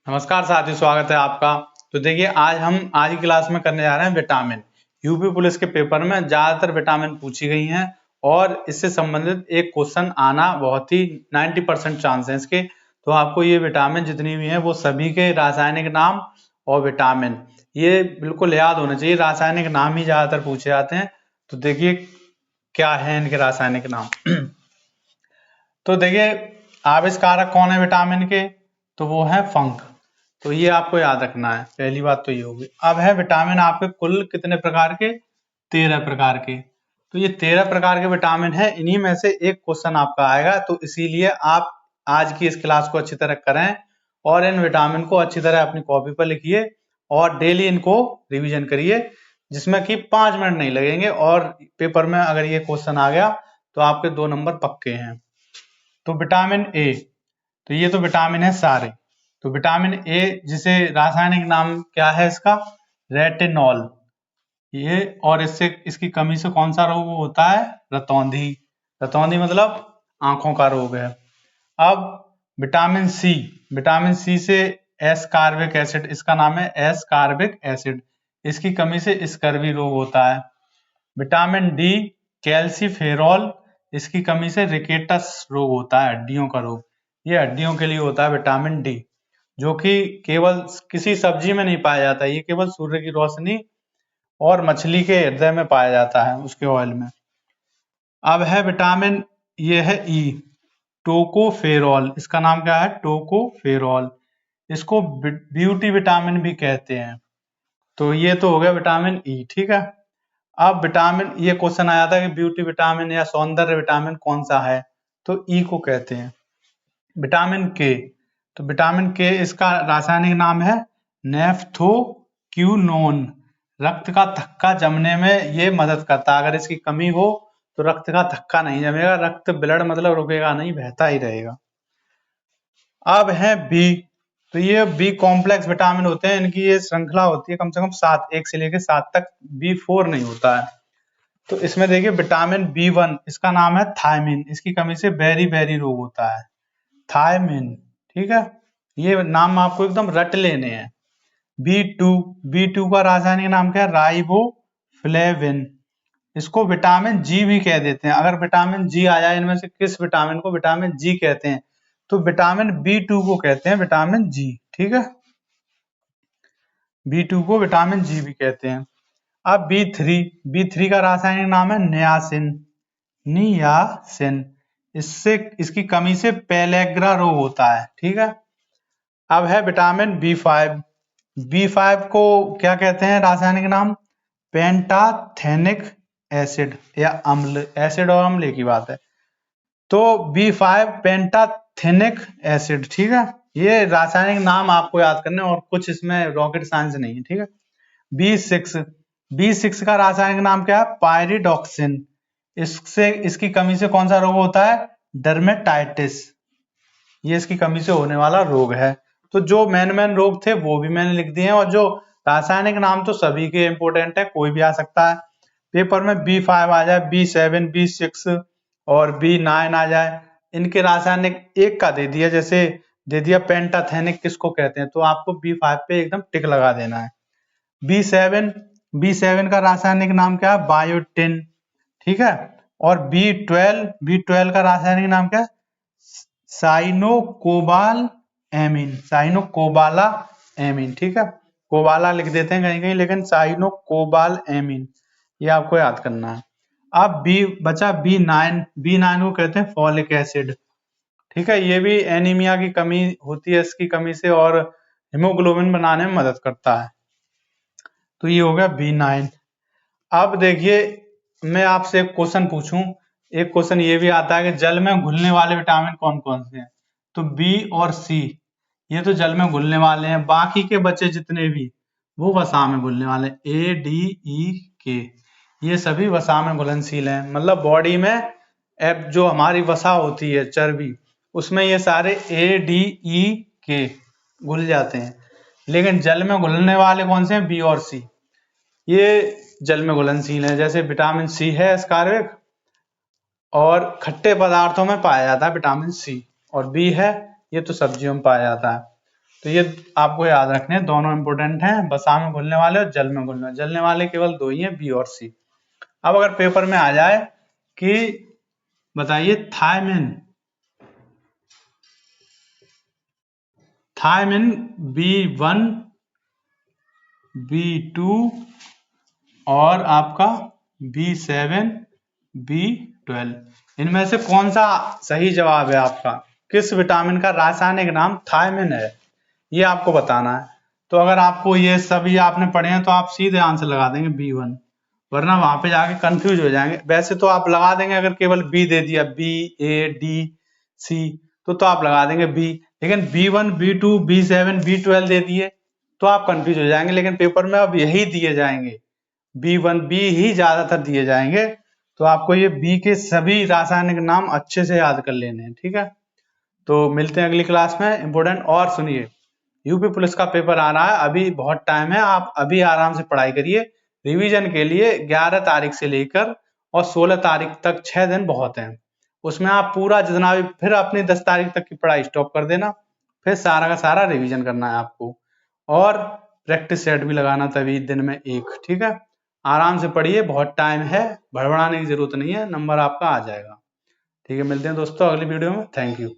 नमस्कार साथियों, स्वागत है आपका। तो देखिए आज की क्लास में करने जा रहे हैं विटामिन। यूपी पुलिस के पेपर में ज्यादातर विटामिन पूछी गई हैं और इससे संबंधित एक क्वेश्चन आना बहुत ही 90% चांस है इसके। तो आपको ये विटामिन जितनी भी हैं वो सभी के रासायनिक नाम और विटामिन ये बिल्कुल याद होना चाहिए। रासायनिक नाम ही ज्यादातर पूछे जाते हैं। तो देखिए क्या है इनके रासायनिक नाम। तो देखिए आविष्कारक कौन है विटामिन के, तो वो है फंक। तो ये आपको याद रखना है, पहली बात तो ये होगी। अब है विटामिन आपके कुल कितने प्रकार के, 13 प्रकार के। तो ये 13 प्रकार के विटामिन है, इन्हीं में से एक क्वेश्चन आपका आएगा। तो इसीलिए आप आज की इस क्लास को अच्छी तरह करें और इन विटामिन को अच्छी तरह अपनी कॉपी पर लिखिए और डेली इनको रिवीजन करिए, जिसमें कि 5 मिनट नहीं लगेंगे। और पेपर में अगर ये क्वेश्चन आ गया तो आपके 2 नंबर पक्के हैं। तो विटामिन ए, तो ये तो विटामिन है सारे। तो विटामिन ए जिसे रासायनिक नाम क्या है इसका, रेटिनॉल। ये और इसकी कमी से कौन सा रोग होता है, रतौंधी। रतौंधी मतलब आंखों का रोग है। अब विटामिन सी, विटामिन सी से एस कार्बिक एसिड, इसका नाम है एस कार्बिक एसिड, इसकी कमी से स्कर्वी रोग होता है। विटामिन डी कैल्सीफेरॉल, इसकी कमी से रिकेटस रोग होता है, हड्डियों का रोग। ये हड्डियों के लिए होता है विटामिन डी, जो कि केवल किसी सब्जी में नहीं पाया जाता है, ये केवल सूर्य की रोशनी और मछली के हृदय में पाया जाता है, उसके ऑयल में। अब है विटामिन, ये है ई, टोकोफेरॉल। इसका नाम क्या है, टोकोफेरॉल। इसको ब्यूटी विटामिन भी कहते हैं। तो ये तो हो गया विटामिन ई, ठीक है। अब विटामिन, ये क्वेश्चन आया था कि ब्यूटी विटामिन या सौंदर्य विटामिन कौन सा है, तो ई को कहते हैं। विटामिन के, तो विटामिन के इसका रासायनिक नाम है नेफ्थोक्विनोन। रक्त का थक्का जमने में ये मदद करता है। अगर इसकी कमी हो तो रक्त का थक्का नहीं जमेगा, रक्त ब्लड मतलब रुकेगा नहीं, बहता ही रहेगा। अब है बी, तो ये बी कॉम्प्लेक्स विटामिन होते हैं, इनकी ये श्रृंखला होती है कम से कम 7, 1 से लेकर 7 तक। B4 नहीं होता है। तो इसमें देखिए विटामिन B1, इसका नाम है थायमिन, इसकी कमी से बेरी बेरी रोग होता है, थायमिन, ठीक है। ये नाम आपको एकदम रट लेने हैं। B2, B2 का रासायनिक नाम क्या है, राइबोफ्लेविन। इसको विटामिन जी भी कह देते हैं। अगर विटामिन जी आ जाए इनमें से किस विटामिन को विटामिन जी कहते हैं, तो विटामिन B2 को कहते हैं विटामिन जी, ठीक है। B2 को विटामिन जी भी कहते हैं। अब B3, B3 का रासायनिक नाम है नियासिन, नियासिन। इससे इसकी कमी से पेलेग्रा रोग होता है, ठीक है। अब है विटामिन B5, B5 को क्या कहते हैं रासायनिक नाम, पेंटाथेनिक एसिड या अम्ल। एसिड और अम्ल एक ही बात है। तो B5 पेंटाथेनिक एसिड, ठीक है। ये रासायनिक नाम आपको याद करने और कुछ इसमें रॉकेट साइंस नहीं है, ठीक है। B6, B6 का रासायनिक नाम क्या है, पायरिडॉक्सिन। इसकी कमी से कौन सा रोग होता है, डर्मेटाइटिस। ये इसकी कमी से होने वाला रोग है। तो जो मेन रोग थे वो भी मैंने लिख दिए हैं, और जो रासायनिक नाम तो सभी के इंपोर्टेंट है, कोई भी आ सकता है पेपर में। B5 आ जाए, B7, B6 और B9 आ जाए, इनके रासायनिक एक का दे दिया, जैसे दे दिया पेंटाथेनिक किसको कहते हैं, तो आपको B5 पे एकदम टिक लगा देना है। B7, B7 का रासायनिक नाम क्या है, बायोटिन, ठीक है। और B12, B12 का रासायनिक नाम क्या है, साइनोकोबाल एमीन, साइनोकोबाला एमीन, ठीक है। कोबाला लिख देते हैं कहीं कहीं, लेकिन साइनोकोबाल एमीन, ये आपको याद करना है। अब बचा B9, B9 को कहते हैं फॉलिक एसिड, ठीक है। ये भी एनीमिया की कमी होती है, इसकी कमी से, और हिमोग्लोबिन बनाने में मदद करता है। तो ये हो गया B9। अब देखिए मैं आपसे एक क्वेश्चन पूछूं, एक क्वेश्चन ये भी आता है कि जल में घुलने वाले विटामिन कौन कौन से हैं, तो B और C ये तो जल में घुलने वाले हैं, बाकी के बचे जितने भी वो वसा में घुलने वाले, A, D, E, K ये सभी वसा में घुलनशील हैं। मतलब बॉडी में जो हमारी वसा होती है चर्बी, उसमें ये सारे A, D, E, K घुल जाते हैं। लेकिन जल में घुलने वाले कौन से हैं, B और C, ये जल में घुलनशील है। जैसे विटामिन सी है एस्कार्बिक, और खट्टे पदार्थों में पाया जाता है विटामिन सी, और बी है ये तो सब्जियों में पाया जाता है। तो ये आपको याद रखने हैं, दोनों इंपोर्टेंट हैं, वसा में घुलने वाले और जल में घुलने वाले। जलने वाले केवल दो ही हैं, बी और सी। अब अगर पेपर में आ जाए कि बताइए थायमिन B1 B2 और आपका B7 B12, इनमें से कौन सा सही जवाब है आपका? किस विटामिन का रासायनिक नाम थायमिन है, ये आपको बताना है। तो अगर आपको ये सभी आपने पढ़े हैं तो आप सीधे आंसर लगा देंगे B1, वरना वहां पे जाके कंफ्यूज हो जाएंगे। वैसे तो आप लगा देंगे, अगर केवल B दे दिया BA D C तो आप लगा देंगे B, लेकिन B1 B2 B7 B12 दे दिए तो आप कंफ्यूज हो जाएंगे। लेकिन पेपर में अब यही दिए जाएंगे, B1 B ही ज्यादातर दिए जाएंगे, तो आपको ये B के सभी रासायनिक नाम अच्छे से याद कर लेने हैं, ठीक है। तो मिलते हैं अगली क्लास में। इंपोर्टेंट और सुनिए, यूपी पुलिस का पेपर आ रहा है, अभी बहुत टाइम है, आप अभी आराम से पढ़ाई करिए। रिवीजन के लिए 11 तारीख से लेकर और 16 तारीख तक 6 दिन बहुत हैं, उसमें आप पूरा जितना भी, फिर अपनी 10 तारीख तक की पढ़ाई स्टॉप कर देना, फिर सारा का सारा रिवीजन करना है आपको, और प्रैक्टिस सेट भी लगाना तभी दिन में एक, ठीक है। आराम से पढ़िए, बहुत टाइम है, भड़बड़ाने की जरूरत नहीं है, नंबर आपका आ जाएगा, ठीक है। मिलते हैं दोस्तों अगली वीडियो में। Thank you.